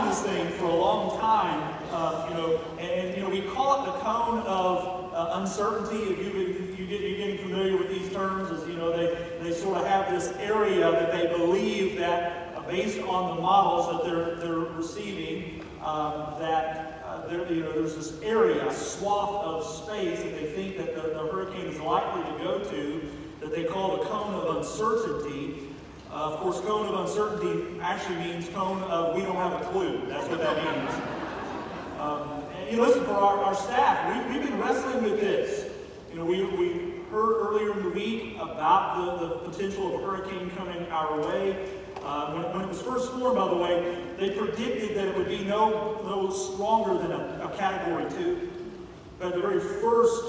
this thing for a long time, and we call it the cone of uncertainty. If you're getting familiar with these terms, as they sort of have this area that they believe that, based on the models that they're receiving, there's this area, a swath of space that they think that the hurricane is likely to go to, that they call the cone of uncertainty. Of course, cone of uncertainty actually means cone of we don't have a clue. That's what that means. Listen, for our staff, we've been wrestling with this. We heard earlier in the week about the potential of a hurricane coming our way. When it was first formed, by the way, they predicted that it would be no stronger than a Category 2. But the very first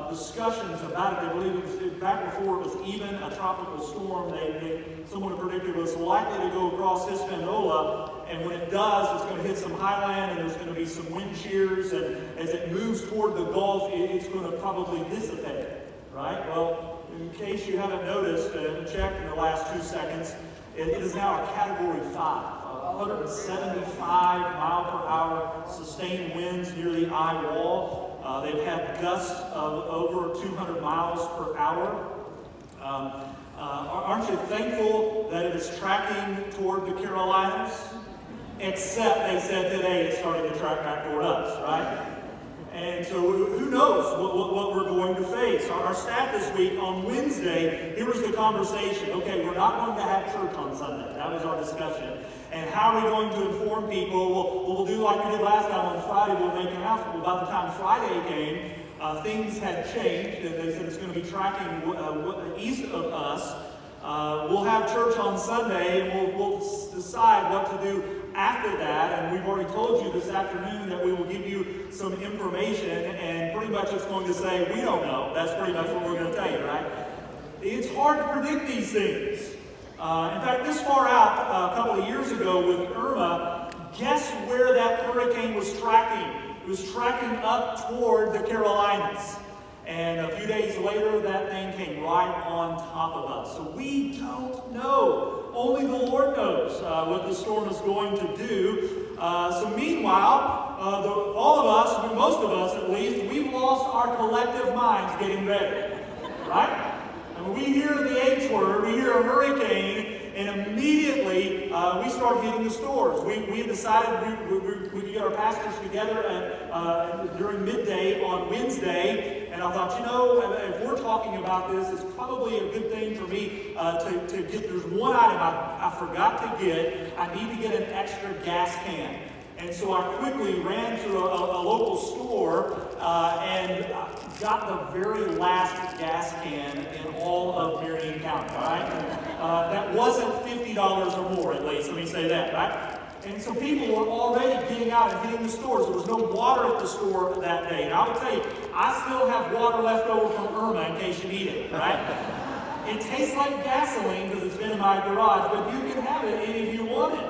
discussions about it, they believe it was back before it was even a tropical storm. Someone predicted it was likely to go across Hispaniola, and when it does, it's going to hit some highland, and there's going to be some wind shears, and as it moves toward the Gulf, it's going to probably dissipate, right? Well, in case you haven't noticed, checked in the last 2 seconds, it is now a Category 5. 175 mile per hour sustained winds near the eye wall. They've had gusts of over 200 miles per hour. Aren't you thankful that it is tracking toward the Carolinas? Except they said today it's starting to track back toward us, right? And so who knows what we're going to face. Our staff this week on Wednesday, here was the conversation. Okay, we're not going to have church on Sunday. That was our discussion. And how are we going to inform people? Well, we'll do like we did last time on Friday. We'll make an announcement. Well, by the time Friday came, things had changed. They said it's going to be tracking east of us. We'll have church on Sunday, and we'll decide what to do after that. And we've already told you this afternoon that we will give you some information, and pretty much it's going to say, we don't know. That's pretty much what we're going to tell you, right? It's hard to predict these things. In fact, this far out, a couple of years ago with Irma, guess where that hurricane was tracking? It was tracking up toward the Carolinas. And a few days later, that thing came right on top of us. So we don't know. Only the Lord knows what the storm is going to do. So meanwhile, all of us, most of us at least, we've lost our collective minds getting ready. Right? And when we hear the H word, we hear a hurricane, and immediately we start hitting the stores. We decided we could get our pastors together during midday on Wednesday, and I thought, if we're talking about this, it's probably a good thing for me to get. There's one item I forgot to get. I need to get an extra gas can. And so I quickly ran to a local store and got the very last gas can in all of Marion County, right? That wasn't $50 or more, at least, let me say that, right? And so people were already getting out and hitting the stores. There was no water at the store that day. And I will tell you, I still have water left over from Irma in case you need it, right? It tastes like gasoline because it's been in my garage, but you can have it if you want it.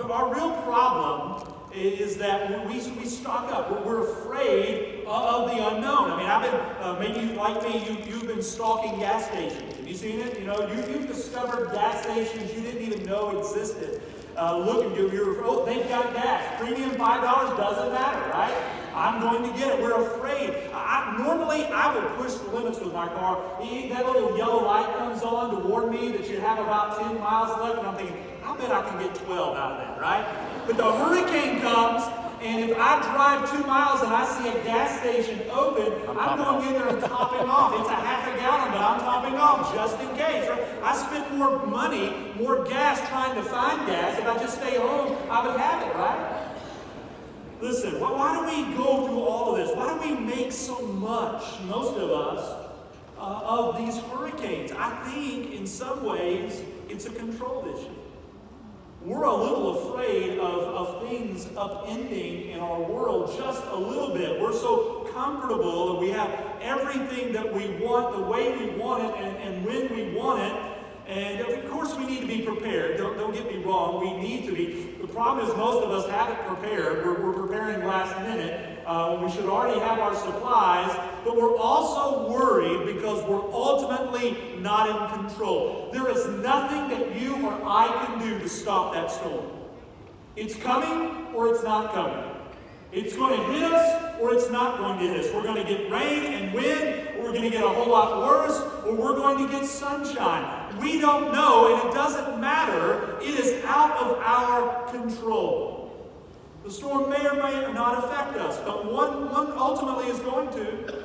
Our real problem is that we stock up. We're afraid of the unknown. I mean, I've been, maybe like me, you've been stalking gas stations. Have you seen it? You've discovered gas stations you didn't even know existed. They've got gas. Premium $5 doesn't matter, right? I'm going to get it. We're afraid. Normally, I would push the limits with my car. That little yellow light comes on to warn me that you have about 10 miles left, and I'm thinking, I bet I can get 12 out of that, right? But the hurricane comes, and if I drive 2 miles and I see a gas station open, I'm going in there and topping off. It's a half a gallon, but I'm topping off just in case. Right? I spend more money, more gas trying to find gas. If I just stay home, I would have it, right? Listen, why do we go through all of this? Why do we make so much, most of us, of these hurricanes? I think in some ways it's a control issue. We're a little afraid of things upending in our world just a little bit. We're so comfortable that we have everything that we want the way we want it and when we want it. And of course we need to be prepared. Don't get me wrong, we need to be. The problem is most of us haven't prepared. We're preparing last minute when we should already have our supplies, but we're also worried because we're ultimately not in control. There is nothing that you or I can do to stop that storm. It's coming or it's not coming. It's going to hit us or it's not going to hit us. We're going to get rain and wind, or we're going to get a whole lot worse, or we're going to get sunshine. We don't know, and it doesn't matter. It is out of our control. The storm may or may not affect us, but one ultimately is going to.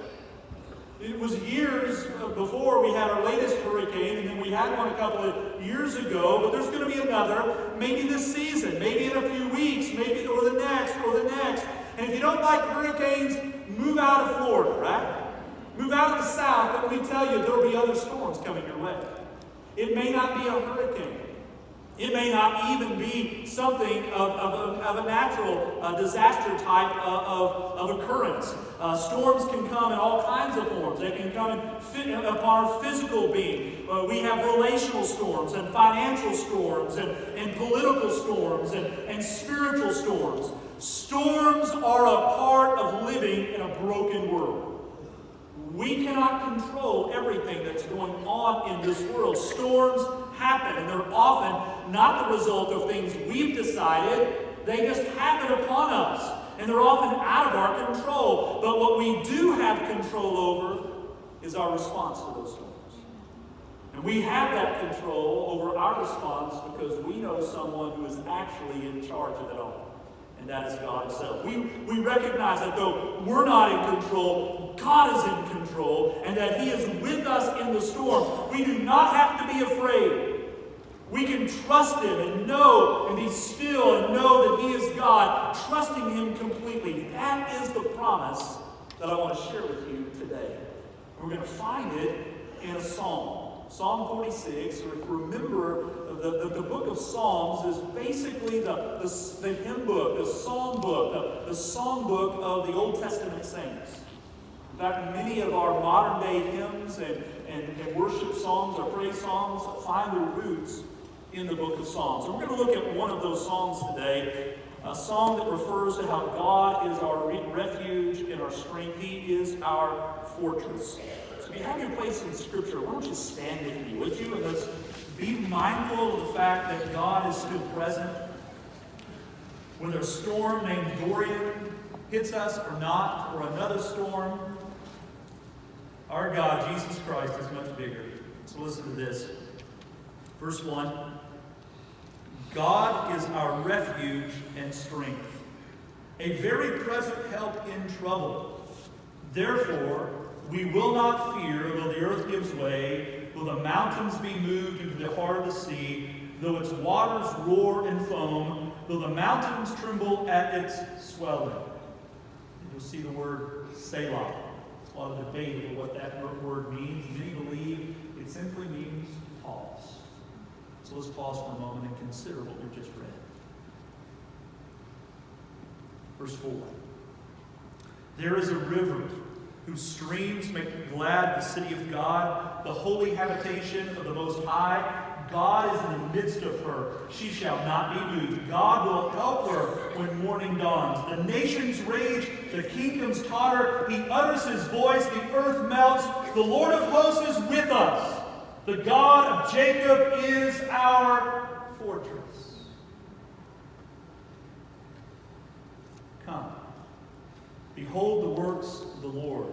It was years before we had our latest hurricane, and then we had one a couple of years ago, but there's going to be another, maybe this season, maybe in a few weeks, maybe or the next. And if you don't like hurricanes, move out of Florida, right? Move out of the south, but let me tell you, there will be other storms coming your way. It may not be a hurricane. It may not even be something of a natural disaster type of occurrence. Storms can come in all kinds of forms. They can come upon our physical being. We have relational storms and financial storms and political storms and spiritual storms. Storms are a part of living in a broken world. We cannot control everything that's going on in this world. Storms happen, and they're often not the result of things we've decided. They just happen upon us, and they're often out of our control. But what we do have control over is our response to those storms. And we have that control over our response because we know someone who is actually in charge of it all. And that is God Himself. We recognize that though we're not in control, God is in control, and that He is with us in the storm. We do not have to be afraid. We can trust Him and know and be still and know that He is God, trusting Him completely. That is the promise that I want to share with you today. We're going to find it in a psalm. Psalm 46, or if you remember, the book of Psalms is basically the hymn book, the psalm book, the song book of the Old Testament saints. In fact, many of our modern day hymns and worship songs or praise songs find their roots in the book of Psalms. And we're going to look at one of those songs today, a song that refers to how God is our refuge and our strength. He is our fortress. So if you have your place in Scripture, why don't you stand with me, would you? And let's be mindful of the fact that God is still present. Whether a storm named Dorian hits us or not, or another storm, our God, Jesus Christ, is much bigger. So listen to this. Verse 1. God is our refuge and strength, a very present help in trouble. Therefore, we will not fear, though the earth gives way, though the mountains be moved into the heart of the sea, though its waters roar and foam, though the mountains tremble at its swelling. You'll see the word Selah. There's a lot of debate over what that word means. Many believe it simply means pause. So let's pause for a moment and consider what we've just read. Verse 4. There is a river whose streams make glad the city of God, the holy habitation of the Most High. God is in the midst of her. She shall not be moved. God will help her when morning dawns. The nations rage, the kingdoms totter. He utters His voice, the earth melts. The Lord of hosts is with us. The God of Jacob is our fortress. Come, behold the works of the Lord,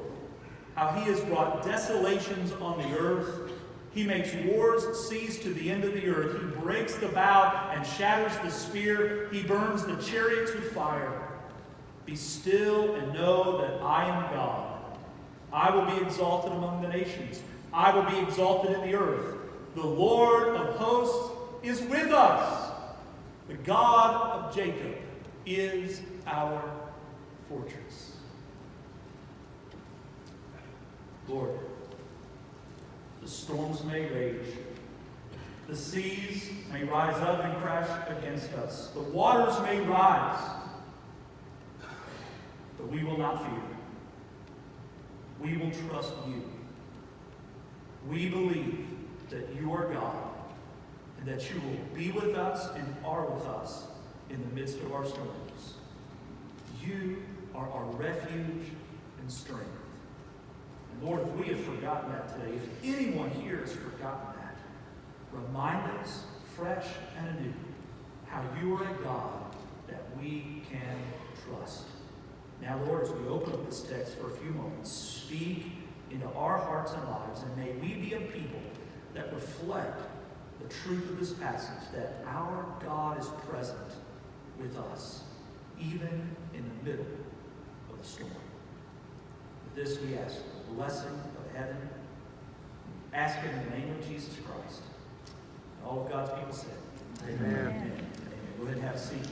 how He has brought desolations on the earth. He makes wars cease to the end of the earth. He breaks the bow and shatters the spear. He burns the chariots with fire. Be still and know that I am God. I will be exalted among the nations. I will be exalted in the earth. The Lord of hosts is with us. The God of Jacob is our fortress. Lord, the storms may rage. The seas may rise up and crash against us. The waters may rise. But we will not fear. We will trust you. We believe that you are God and that you will be with us and are with us in the midst of our storms. You are our refuge and strength. And Lord, if we have forgotten that today, if anyone here has forgotten that, remind us fresh and anew how you are a God that we can trust. Now, Lord, as we open up this text for a few moments, speak into our hearts and lives, and may we be a people that reflect the truth of this passage, that our God is present with us, even in the middle of the storm. With this we ask for the blessing of heaven. Ask it in the name of Jesus Christ. And all of God's people said, Amen. Amen. Go ahead and have a seat.